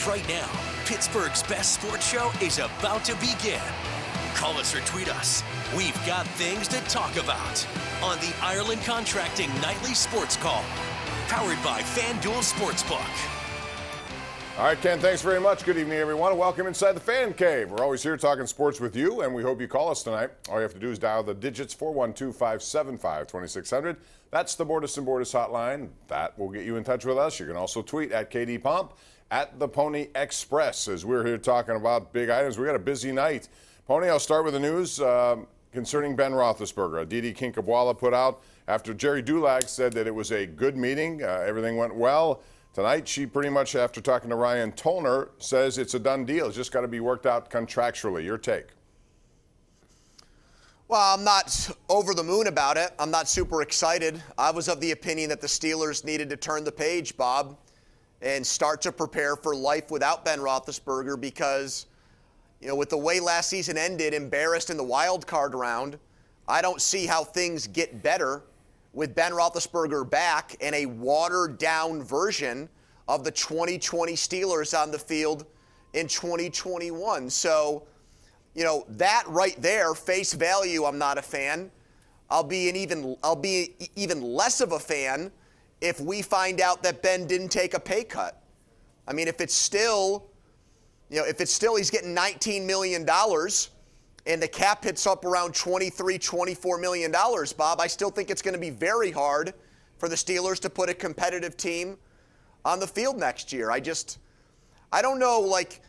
Right now, Pittsburgh's best sports show is about to begin. Call us or tweet us. We've got things to talk about on the Ireland Contracting Nightly Sports Call, powered by FanDuel Sportsbook. All right, Ken, thanks very much. Good evening, everyone. Welcome inside the Fan Cave. We're always here talking sports with you, and we hope you call us tonight. All you have to do is dial the digits 412-575-2600. That's the Bordas & Bordas hotline. That will get you in touch with us. You can also tweet at KD Pomp, at the Pony Express, as we're here talking about big items. We got a busy night. Pony, I'll start with the news concerning Ben Roethlisberger. Didi Kinkabwala put out after Jerry Dulac said that it was a good meeting. Everything went well. Tonight, she pretty much, after talking to Ryan Tollner, says it's a done deal. It's just got to be worked out contractually. Your take? Well, I'm not over the moon about it. I'm not super excited. I was of the opinion that the Steelers needed to turn the page, Bob, and start to prepare for life without Ben Roethlisberger because, you know, with the way last season ended, embarrassed in the wild card round, I don't see how things get better with Ben Roethlisberger back and a watered-down version of the 2020 Steelers on the field in 2021. So, you know, that right there, face value, I'm not a fan. I'll be even less of a fan if we find out that Ben didn't take a pay cut. I mean, if it's still he's getting $19 million and the cap hits up around $23-24 million, Bob, I still think it's going to be very hard for the Steelers to put a competitive team on the field next year. I don't know, like,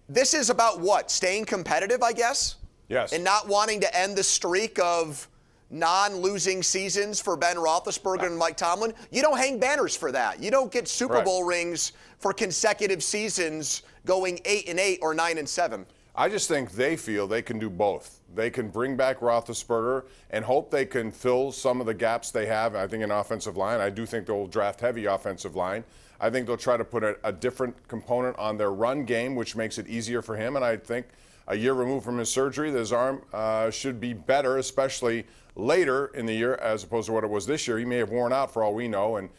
this is about what? Staying competitive, I guess? Yes. And not wanting to end the streak of non-losing seasons for Ben Roethlisberger and Mike Tomlin. You don't hang banners for that. You don't get Super Bowl rings for consecutive seasons going 8-8 or 9-7. I just think they feel they can do both. They can bring back Roethlisberger and hope they can fill some of the gaps they have, I think, in offensive line. I do think they'll draft heavy offensive line. I think they'll try to put a different component on their run game, which makes it easier for him. And I think a year removed from his surgery, his arm should be better, especially later in the year as opposed to what it was this year. He may have worn out for all we know. And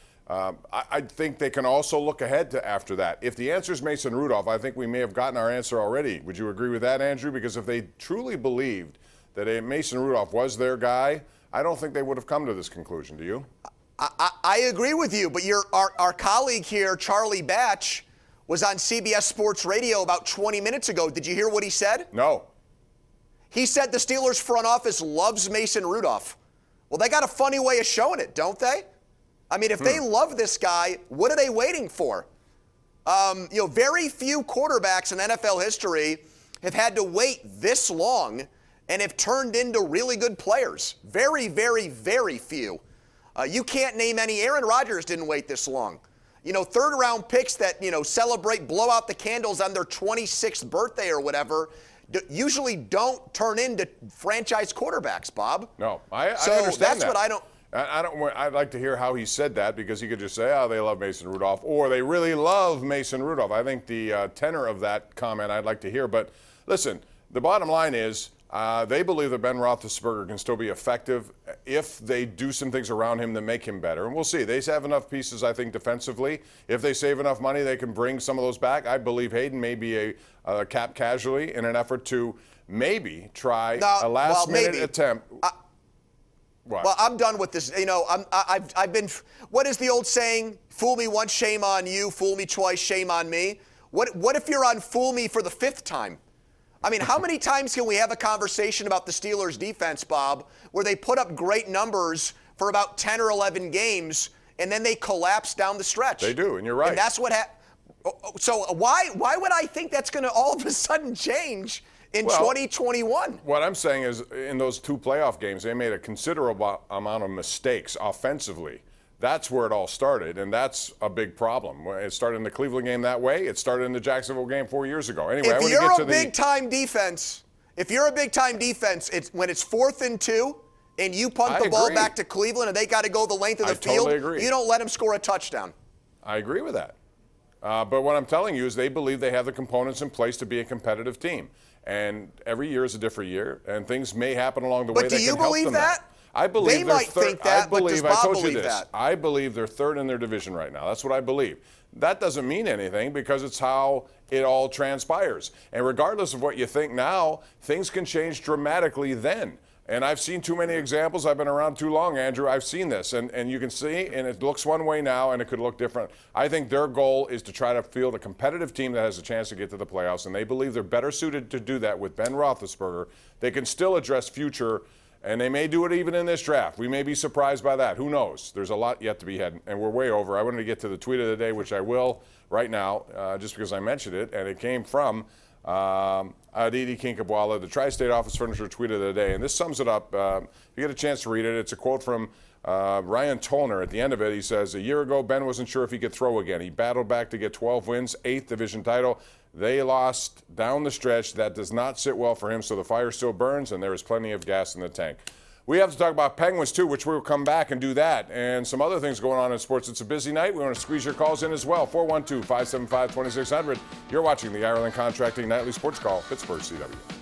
I think they can also look ahead to after that. If the answer is Mason Rudolph, I think we may have gotten our answer already. Would you agree with that, Andrew? Because if they truly believed that Mason Rudolph was their guy, I don't think they would have come to this conclusion. Do you? I agree with you, but our colleague here, Charlie Batch, was on CBS Sports Radio about 20 minutes ago. Did you hear what he said? No. He said the Steelers front office loves Mason Rudolph. Well, they got a funny way of showing it, don't they? I mean, if they love this guy, what are they waiting for? Very few quarterbacks in NFL history have had to wait this long and have turned into really good players. Very, very, very few. You can't name any. Aaron Rodgers didn't wait this long. You know, third-round picks that, celebrate, blow out the candles on their 26th birthday or whatever, usually don't turn into franchise quarterbacks, Bob. No, I so understand that's that. what I don't. I'd like to hear how he said that because he could just say, oh, they love Mason Rudolph, or they really love Mason Rudolph. I think the tenor of that comment I'd like to hear. But listen, the bottom line is they believe that Ben Roethlisberger can still be effective if they do some things around him that make him better. And we'll see. They have enough pieces, I think, defensively. If they save enough money, they can bring some of those back. I believe Hayden may be a cap casualty in an effort to maybe try a last-minute attempt. What? Well, I'm done with this. I've been. What is the old saying? Fool me once, shame on you. Fool me twice, shame on me. What if you're on fool me for the fifth time? I mean, how many times can we have a conversation about the Steelers' defense, Bob, where they put up great numbers for about 10 or 11 games, and then they collapse down the stretch? They do, and you're right. And that's what happened. So why would I think that's going to all of a sudden change in 2021? What I'm saying is in those two playoff games, they made a considerable amount of mistakes offensively. That's where it all started, and that's a big problem. It started in the Cleveland game that way. It started in the Jacksonville game 4 years ago. Anyway, if you're a big-time defense, it's when it's 4th and 2 and you punt the ball back to Cleveland and they got to go the length of the field, totally agree. You don't let them score a touchdown. I agree with that. But what I'm telling you is they believe they have the components in place to be a competitive team. And every year is a different year, and things may happen along the way that can help them. But do you believe that? I believe They they're might third. think that, but does I Bob told you believe this. that? I believe they're third in their division right now. That's what I believe. That doesn't mean anything because it's how it all transpires. And regardless of what you think now, things can change dramatically then. And I've seen too many examples. I've been around too long, Andrew. I've seen this. And you can see, and it looks one way now, and it could look different. I think their goal is to try to field a competitive team that has a chance to get to the playoffs, and they believe they're better suited to do that with Ben Roethlisberger. They can still address future, and they may do it even in this draft. We may be surprised by that. Who knows? There's a lot yet to be had, and we're way over. I wanted to get to the tweet of the day, which I will right now, just because I mentioned it, and it came from Aditi Kinkabwala, the Tri-State Office Furniture tweet of the day. And this sums it up. If you get a chance to read it, it's a quote from Ryan Tollner. At the end of it, he says, "A year ago, Ben wasn't sure if he could throw again. He battled back to get 12 wins, 8th division title. They lost down the stretch. That does not sit well for him, so the fire still burns, and there is plenty of gas in the tank." We have to talk about Penguins, too, which we'll come back and do that. And some other things going on in sports. It's a busy night. We want to squeeze your calls in as well. 412-575-2600. You're watching the Ireland Contracting Nightly Sports Call, Pittsburgh CW.